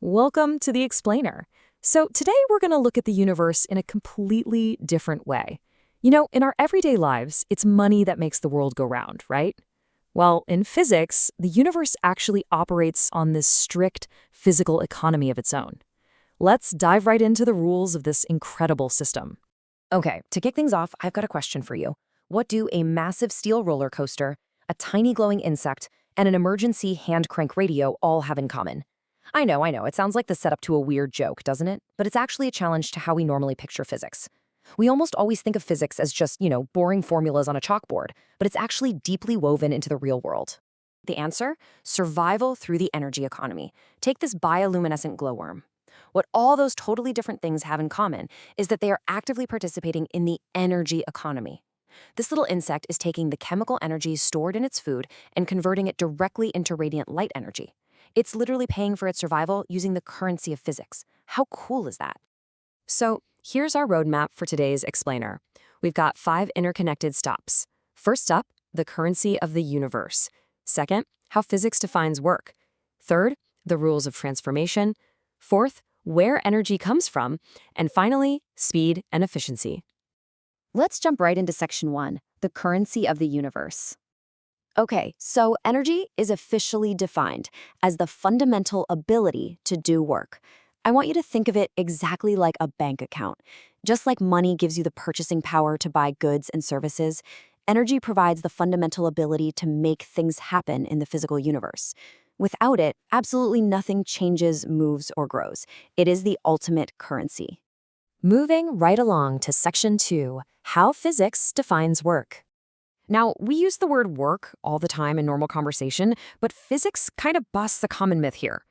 Welcome to The Explainer. So, today we're going to look at the universe in a completely different way. In our everyday lives, it's money that makes the world go round, right? Well, in physics, the universe actually operates on this strict physical economy of its own. Let's dive right into the rules of this incredible system. Okay, to kick things off, I've got a question for you. What do a massive steel roller coaster, a tiny glowing insect, and an emergency hand crank radio all have in common? I know, it sounds like the setup to a weird joke, doesn't it? But it's actually a challenge to how we normally picture physics. We almost always think of physics as just, boring formulas on a chalkboard, but it's actually deeply woven into the real world. The answer? Survival through the energy economy. Take this bioluminescent glowworm. What all those totally different things have in common is that they are actively participating in the energy economy. This little insect is taking the chemical energy stored in its food and converting it directly into radiant light energy. It's literally paying for its survival using the currency of physics. How cool is that? So, here's our roadmap for today's explainer. We've got 5 interconnected stops. First up, the currency of the universe. Second, how physics defines work. Third, the rules of transformation. Fourth, where energy comes from. And finally, speed and efficiency. Let's jump right into section 1, the currency of the universe. Okay, so energy is officially defined as the fundamental ability to do work. I want you to think of it exactly like a bank account. Just like money gives you the purchasing power to buy goods and services, energy provides the fundamental ability to make things happen in the physical universe. Without it, absolutely nothing changes, moves, or grows. It is the ultimate currency. Moving right along to section 2, how physics defines work. Now, we use the word work all the time in normal conversation, but physics kind of busts the common myth here.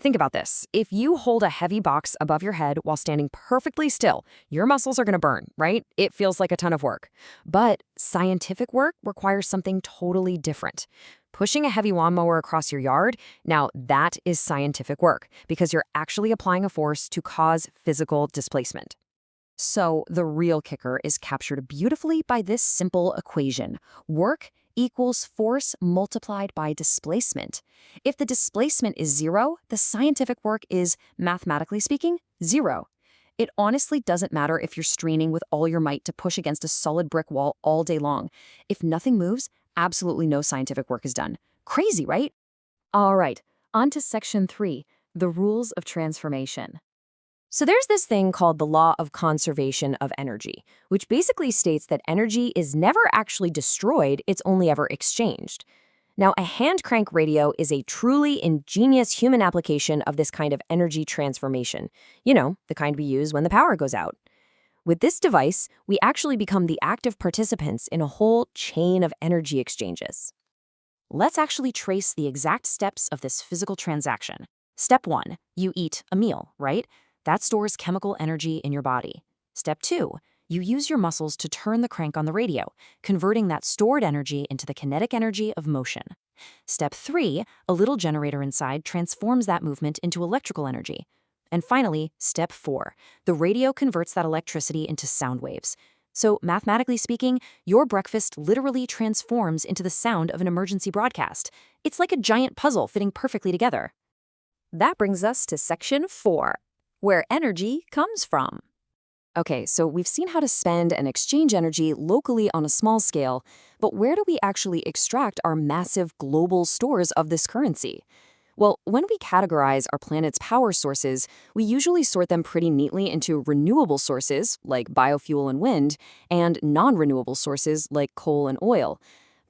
Think about this. If you hold a heavy box above your head while standing perfectly still, your muscles are going to burn, right? It feels like a ton of work. But scientific work requires something totally different. Pushing a heavy lawnmower across your yard, now that is scientific work because you're actually applying a force to cause physical displacement. So the real kicker is captured beautifully by this simple equation. Work equals force multiplied by displacement. If the displacement is 0, the scientific work is, mathematically speaking, 0. It honestly doesn't matter if you're straining with all your might to push against a solid brick wall all day long. If nothing moves, absolutely no scientific work is done. Crazy, right? All right, on to section 3, the rules of transformation. So there's this thing called the law of conservation of energy, which basically states that energy is never actually destroyed, it's only ever exchanged. Now, a hand crank radio is a truly ingenious human application of this kind of energy transformation. The kind we use when the power goes out. With this device, we actually become the active participants in a whole chain of energy exchanges. Let's actually trace the exact steps of this physical transaction. Step 1, you eat a meal, right? That stores chemical energy in your body. Step 2, you use your muscles to turn the crank on the radio, converting that stored energy into the kinetic energy of motion. Step 3, a little generator inside transforms that movement into electrical energy. And finally, step 4, the radio converts that electricity into sound waves. So mathematically speaking, your breakfast literally transforms into the sound of an emergency broadcast. It's like a giant puzzle fitting perfectly together. That brings us to section 4. Where energy comes from. Okay, so we've seen how to spend and exchange energy locally on a small scale, but where do we actually extract our massive global stores of this currency? Well, when we categorize our planet's power sources, we usually sort them pretty neatly into renewable sources, like biofuel and wind, and non-renewable sources, like coal and oil.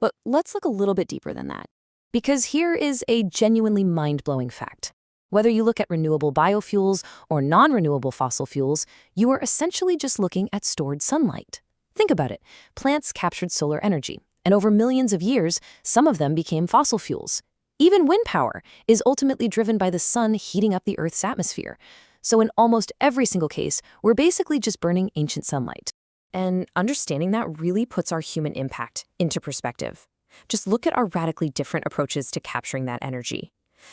But let's look a little bit deeper than that. Because here is a genuinely mind-blowing fact. Whether you look at renewable biofuels or non-renewable fossil fuels, you are essentially just looking at stored sunlight. Think about it. Plants captured solar energy, and over millions of years, some of them became fossil fuels. Even wind power is ultimately driven by the sun heating up the Earth's atmosphere. So in almost every single case, we're basically just burning ancient sunlight. And understanding that really puts our human impact into perspective. Just look at our radically different approaches to capturing that energy.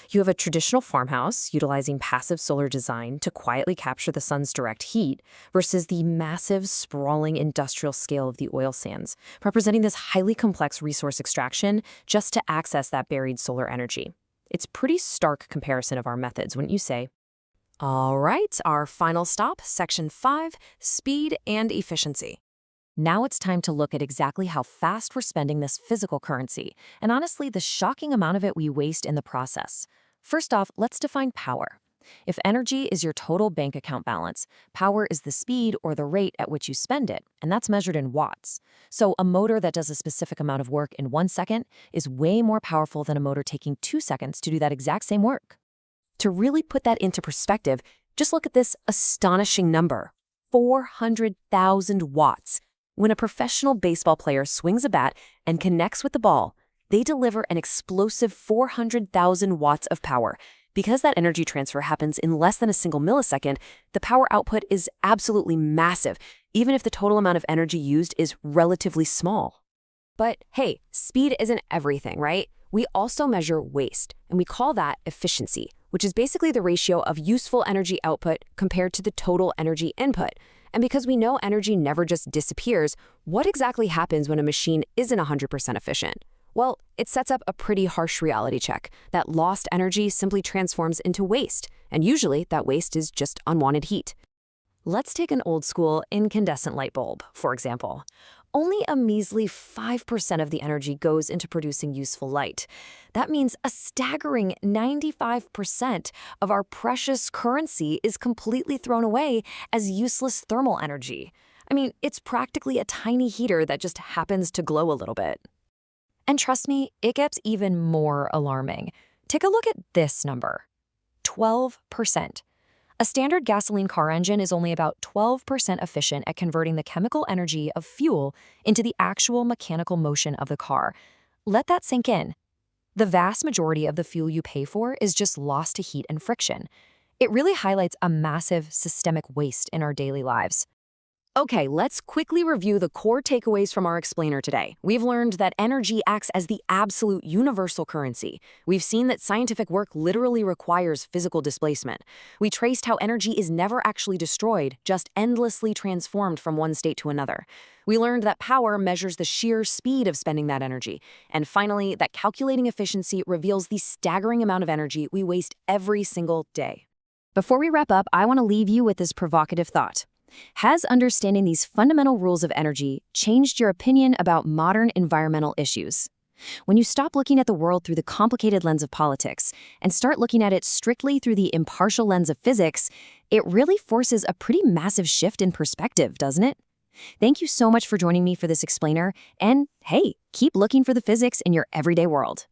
You have a traditional farmhouse utilizing passive solar design to quietly capture the sun's direct heat versus the massive, sprawling industrial scale of the oil sands, representing this highly complex resource extraction just to access that buried solar energy. It's pretty stark comparison of our methods, wouldn't you say? All right, our final stop, section 5, speed and efficiency. Now it's time to look at exactly how fast we're spending this physical currency, and honestly, the shocking amount of it we waste in the process. First off, let's define power. If energy is your total bank account balance, power is the speed or the rate at which you spend it, and that's measured in watts. So a motor that does a specific amount of work in 1 second is way more powerful than a motor taking 2 seconds to do that exact same work. To really put that into perspective, just look at this astonishing number, 400,000 watts. When a professional baseball player swings a bat and connects with the ball, they deliver an explosive 400,000 watts of power. Because that energy transfer happens in less than a single millisecond, the power output is absolutely massive, even if the total amount of energy used is relatively small. But hey, speed isn't everything, right? We also measure waste, and we call that efficiency, which is basically the ratio of useful energy output compared to the total energy input. And because we know energy never just disappears, what exactly happens when a machine isn't 100% efficient? Well, it sets up a pretty harsh reality check that lost energy simply transforms into waste, and usually that waste is just unwanted heat. Let's take an old-school incandescent light bulb, for example. Only a measly 5% of the energy goes into producing useful light. That means a staggering 95% of our precious currency is completely thrown away as useless thermal energy. I mean, it's practically a tiny heater that just happens to glow a little bit. And trust me, it gets even more alarming. Take a look at this number, 12%. A standard gasoline car engine is only about 12% efficient at converting the chemical energy of fuel into the actual mechanical motion of the car. Let that sink in. The vast majority of the fuel you pay for is just lost to heat and friction. It really highlights a massive systemic waste in our daily lives. Okay, let's quickly review the core takeaways from our explainer today. We've learned that energy acts as the absolute universal currency. We've seen that scientific work literally requires physical displacement. We traced how energy is never actually destroyed, just endlessly transformed from one state to another. We learned that power measures the sheer speed of spending that energy. And finally, that calculating efficiency reveals the staggering amount of energy we waste every single day. Before we wrap up, I want to leave you with this provocative thought. Has understanding these fundamental rules of energy changed your opinion about modern environmental issues? When you stop looking at the world through the complicated lens of politics and start looking at it strictly through the impartial lens of physics, it really forces a pretty massive shift in perspective, doesn't it? Thank you so much for joining me for this explainer, and hey, keep looking for the physics in your everyday world.